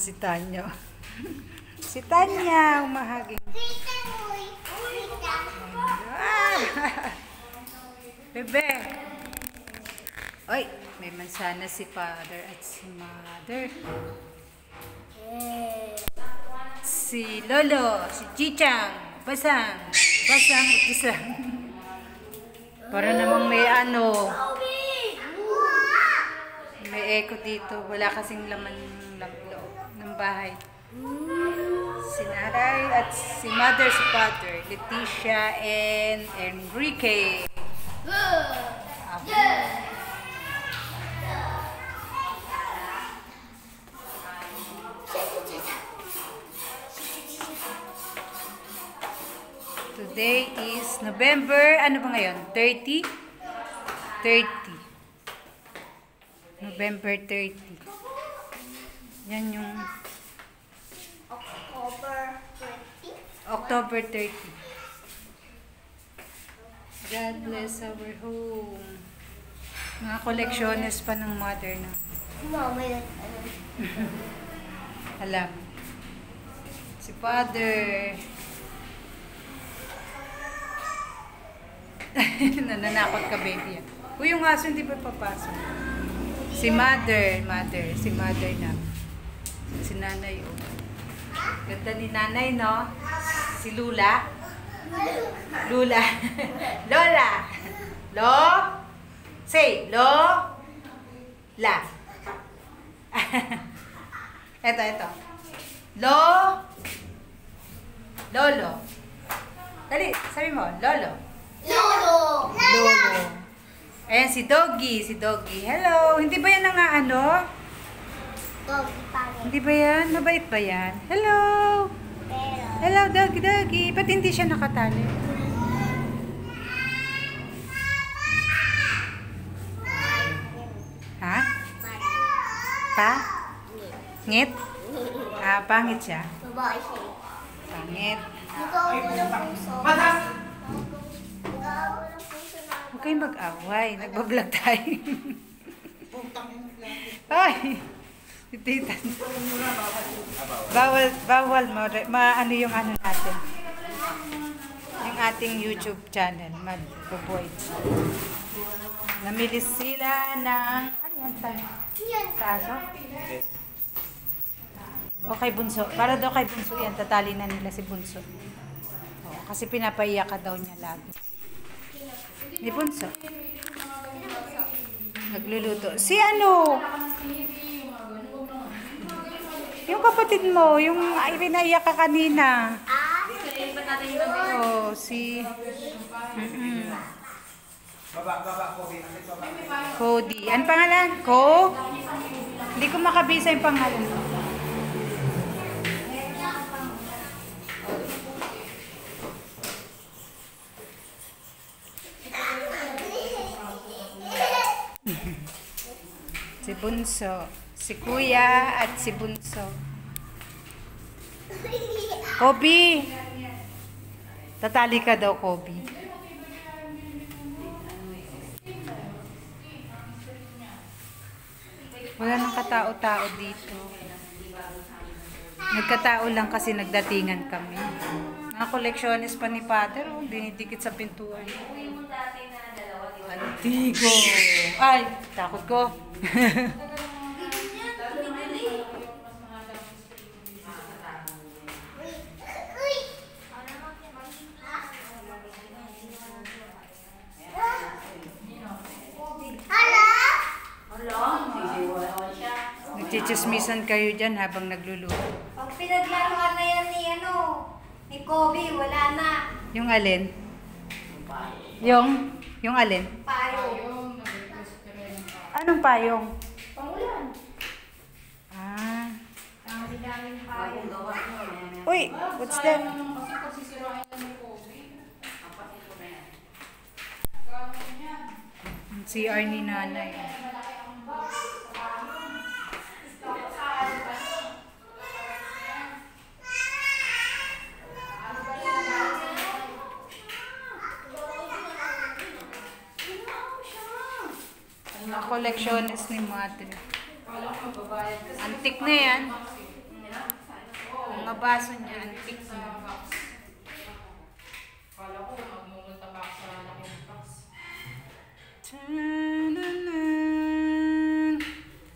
si Tanya. Si Tanya, umahaging. Ah! Bebe. Oy, may mansana si Father at si Mother. Si Lolo, si Chichang, basang, basang at basang. Para namang may ano, may echo dito. Wala kasing laman ng bahay. Si Naray at si Mother, si Father, Leticia and Enrique. Today is November, ano ba ngayon? 30? 30. November 30. Yan yung October 30. God bless our home. Mga collectioners pa ng mother na. Mama, yun. Alam. Si Father. Nananakot ka, baby. Uy, yung aso hindi pa papasok. Si Mother na. Si Nanay, oh. Ganda ni Nanay, no? Si Lula. Lula. Lola. Lo. Say, Lo. La. Ito. Lo. Lolo. Dali, sabi mo, Lolo. Lolo. Lolo. Ayan, si Doggy. Hello. Hindi ba yan ang ano? Doggy pangit. Hindi ba yan? Mabait ba yan? Hello. Pero, Hello, Doggy. Ba't hindi siya nakatali? Ha? Pa? Ngit? Ah, pangit siya. babae siya. Pangit. Ikaw mo ng puso. Ikaw mo ng puso na. Huwag kayong mag-away. Nagbablog tayo. Ay! Tita. Bawal ano yung ano natin. Yung ating YouTube channel. Mag-void. Namili sila ng... Ano yan tayo? Sa aso? O kay Bunso. Para daw kay Bunso yan. Tatali na nila si Bunso. O, kasi pinapaiyak ka daw niya lagi. Ni Bunso. Nagluluto. Si ano? Yung kapatid mo, yung pinaiyak ka kanina. Oh, si... Cody. Ano pangalan? Ko? Hindi ko makabisa yung pangalan. Si Bunso. Si Kuya at si Bunso. Kobe! Tatali ka daw, Kobe. Wala nang katao-tao dito. Nagkatao lang kasi nagdatingan kami. Mga koleksyonist pa ni Pater, oh, dinidikit sa pintuan. Antigo! Ay! Takot ko. Nagchichismisan kayo dyan habang nagluluto. Pag pinaglaruan na yan ni Kobe, wala na. Yung alin? Yung alin? Payong. Anong payong? Pangulan. Ah. Ang daming payong. Uy, what's that? CR ni Nanay. Ang collectionist ni Mother. Antik na yan. mga baso niya, antique na. Kala ko, magmumulta pa ako sa laking box. Tananan.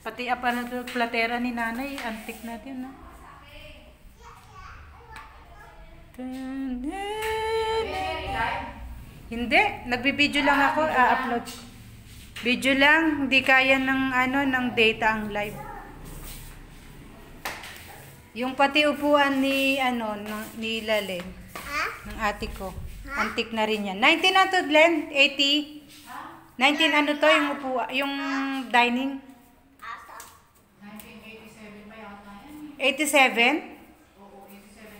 Pati aparador platera ni nanay, antique na din, no? Hindi, nagbibideo lang ako, upload. Video lang, hindi kaya ng ng data ang live. Yung pati upuan ni ni Lalen, ng ate ko. Antique na rin yan. 19 na to, Glenn? 80? 19 ano to, yung upuan, yung dining? 1987 ba yata yan? 87? Oo, 87,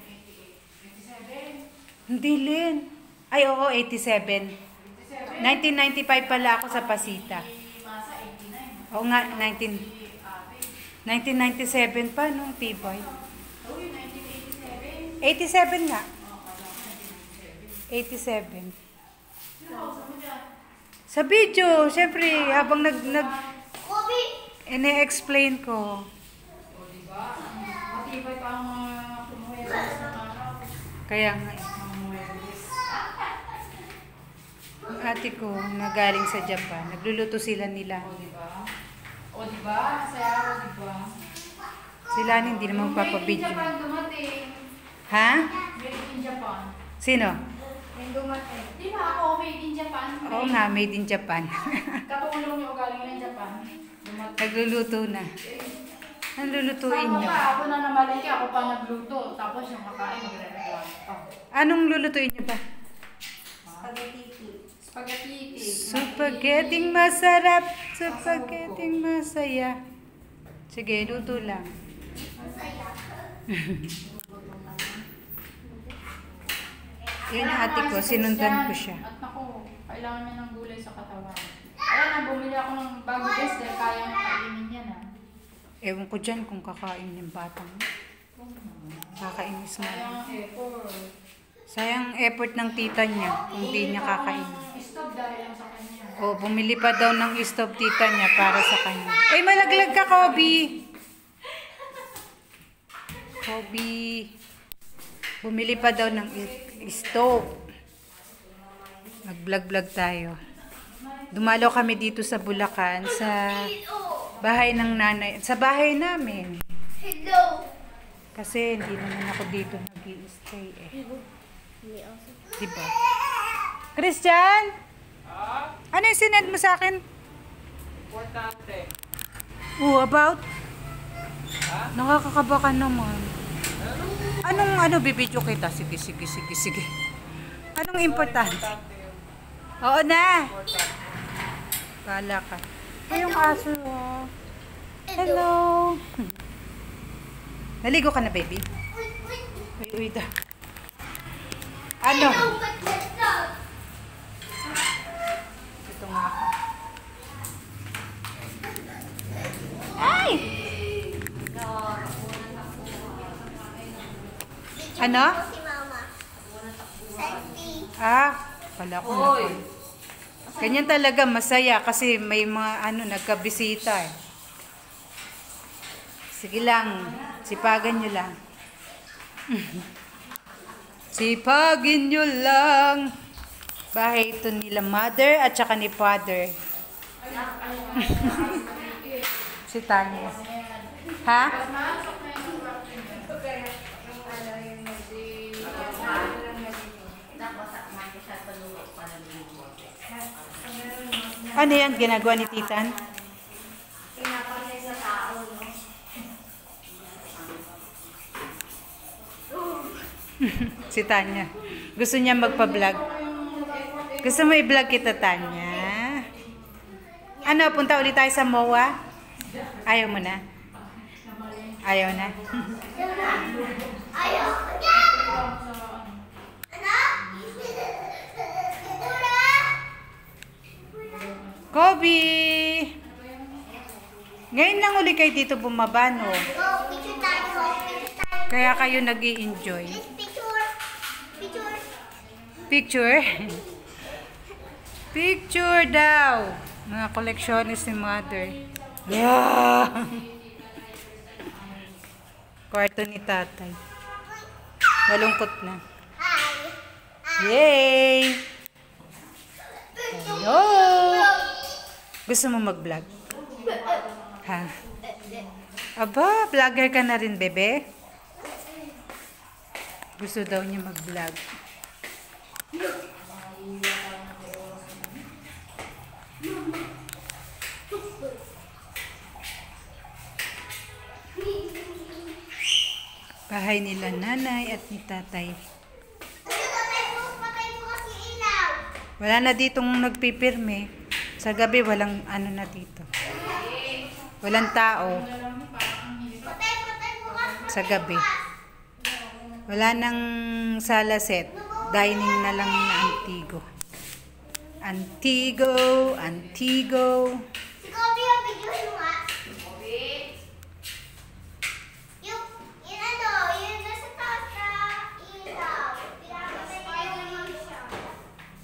88. 87? Hindi, Len. Ay, oo, 87. 1995 pala ako sa Pasita. Masa 89. Oo nga, 1997 pa, nung Tibay. Oo, yung 1987. 87 nga. 87. Sa video, syempre, habang ine-explain ko. O, diba? Matibay pa ang mga pumuwelas ng araw. Kaya nga, Mga muwelas. ang ate ko na galing sa Japan, nagluluto sila nila. O, diba? O, diba? Saya ako, diba? Sila hindi naman Made in papabidyo. Japan dumating. Ha? Made in Japan. Sino? Yung dumating. Di ba ako made in Japan? Oo nga, made in Japan. Katulong niyo galing ng Japan. Dumating. Nagluluto na. Ang lulutuin Sama niyo? pa, ako na namaliki, ako pa nagluto. Tapos yung kakain, magre-reklamo pa. Anong lulutuin niyo pa? Spaghetti. Spaghetting masarap, spaghetting masaya. Sige, luto lang. Yun yung ate ko, sinundan ko siya. At naku, kailangan niya ng gulay sa katawan. Ayan na, bumili ako ng bagong test dahil kaya niya kainin yan ah. Ewan ko dyan kung kakain yung batang. Kakainis nga. Kaya ang effort. Sayang effort ng tita niya kung di niya kakain. Stop dahil lang sa kanya. O, bumili pa daw ng stove tita niya para sa kanya. Ay, malaglag ka, Kobe! Kobe. Bumili pa daw ng stove. Nag-vlog-vlog tayo. Dumalo kami dito sa Bulacan, sa bahay ng nanay, sa bahay namin. Hello. Kasi hindi naman ako dito nag-i-stay eh. Diba? Christian? Ano yung sinend mo sa akin? Importante. About? Nakakakaba ka naman. Anong bibidyo kita? Sige. Anong importante? Oo na. Kala ka. Ay, yung aso. Oh. Hello. Naligo ka na, baby? Uy, da. Ano? Ito nga ako. Ay! Ano? Si Mama. Selfie. Kala ko na. Ganyan talaga, masaya kasi may mga nagkabisita eh. Sige lang, sipagan nyo lang. Sipagin nyo lang. Bahay ito nila mother at saka ni father. Si Tanya. Ha? Ano yan ginagawa ni Titan? Pinapasay sa tao, no? Si Tanya. Gusto niya magpa-vlog. Gusto mo i-vlog kita, Tanya? Ano, punta ulit tayo sa MOA? Ayaw mo na? Ayaw na? Ayaw ko na! Ano? Kobe! Ngayon lang uli kayo dito bumaba, no? Go, picture tayo. Picture tayo. Kaya kayo nag-i-enjoy. Please, picture. Picture. Picture? Picture daw! Mga collectionist ni mother. Yeah! Kwarto ni tatay. Malungkot na. Yay! Hello! Gusto mo mag-vlog? Ha? Aba, vlogger ka na rin, bebe? Gusto daw niya mag-vlog. Bahay nila nanay at ni tatay. Wala na ditong nagpipirme. Sa gabi walang ano na dito. Walang tao. Sa gabi. Wala nang sala set. Dining na lang na Antigo. Antigo, Antigo.